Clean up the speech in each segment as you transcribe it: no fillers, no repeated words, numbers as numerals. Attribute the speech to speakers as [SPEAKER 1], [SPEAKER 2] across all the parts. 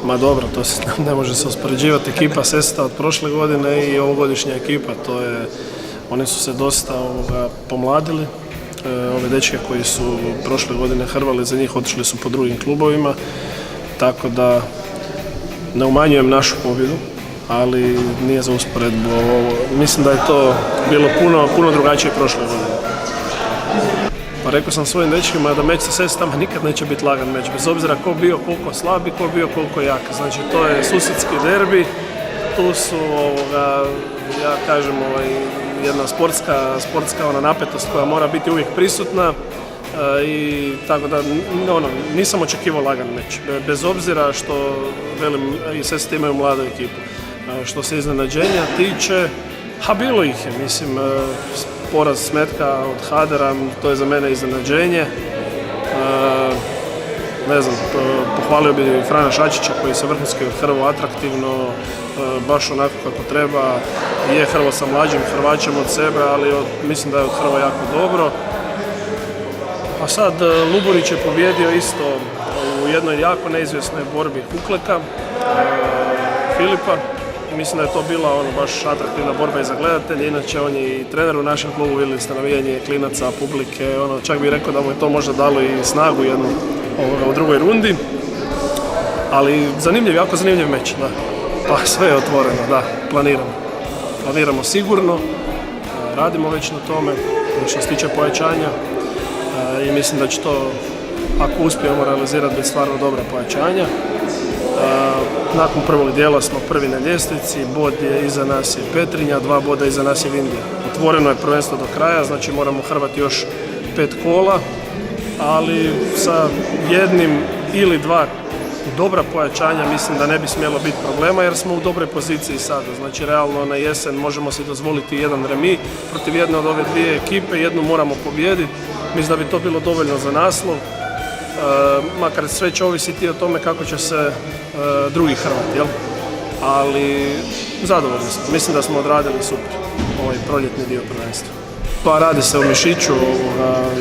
[SPEAKER 1] Ma dobro, to se ne može se uspoređivati. Ekipa Sesta od prošle godine i ovogodišnja ekipa, oni su se dosta pomladili. Ove dečke koji su prošle godine hrvali za njih, otišli su po drugim klubovima, tako da ne umanjujem našu pobjedu, ali nije za usporedbu. Mislim da je to bilo puno drugačije prošle godine. Pa rekao sam svojim dečkima da meč sa Sestama nikad neće biti lagan meč, bez obzira ko bio koliko slab i ko bio koliko jak. Znači to je susjedski derbi, tu su, ja kažem, jedna sportska napetost koja mora biti uvijek prisutna i tako da nisam očekivao lagan meč. Bez obzira što, velim, i Seste imaju mladu ekipu. Što se iznenađenja tiče, bilo ih je, mislim, poraz Smetka od Hadera, to je za mene iznenađenje. Ne znam, pohvalio bi Frana Šačića koji se vrhunski hrvao atraktivno, baš onako kako treba. Je hrvao sa mlađim Hrvaćem od sebe, ali mislim da je odhrvao jako dobro. A sad Luburić je pobjedio isto u jednoj jako neizvjesnoj borbi Kukleka, Filipa. Mislim da je to bila baš atraktivna borba i za gledatelje, inače on je i trener u našem klubu, vidjeli ste navijanje klinaca, publike, čak bih rekao da mu je to možda dalo i snagu jednu u drugoj rundi. Ali jako zanimljiv meč, da. Pa sve je otvoreno, da, planiramo sigurno, radimo već na tome, što se tiče pojačanja i mislim da će to, ako uspijemo realizirati, biti stvarno dobra pojačanja. Nakon prvog dijela smo prvi na ljestvici, bod je iza nas je Petrinja, 2 boda iza nas je Vindija. Otvoreno je prvenstvo do kraja, znači moramo hrvati još 5 kola, ali sa jednim ili 2 dobra pojačanja mislim da ne bi smjelo biti problema jer smo u dobroj poziciji sada. Znači realno na jesen možemo si dozvoliti jedan remi protiv jedne od ove dvije ekipe, jednu moramo pobijediti. Mislim da bi to bilo dovoljno za naslov. Makar sve će ovisiti o tome kako će se drugi hrvati, jel? Ali zadovoljni smo. Mislim da smo odradili super ovaj proljetni dio prvenstva. Pa radi se o mišiću,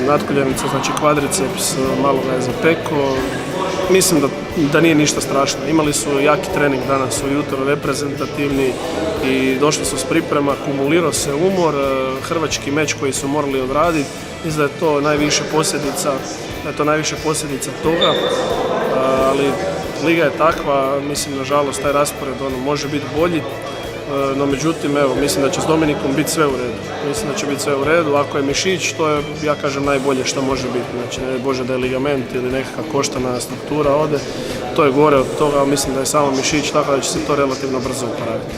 [SPEAKER 1] natkoljenica, znači kvadriceps, malo ga je zapeko. Mislim da nije ništa strašno. Imali su jaki trening danas ujutro, reprezentativni i došli su s priprema, kumulirao se umor, hrvački meč koji su morali odraditi. Mislim da je to najviše posljedica toga, ali liga je takva, mislim nažalost taj raspored može biti bolji, no međutim evo, mislim da će s Dominikom biti sve u redu. Mislim da će biti sve u redu, ako je mišić, to je, ja kažem, najbolje što može biti. Znači ne bože da je ligament ili nekakva koštana struktura ode, to je gore od toga, ali mislim da je samo mišić, tako da će se to relativno brzo upraviti.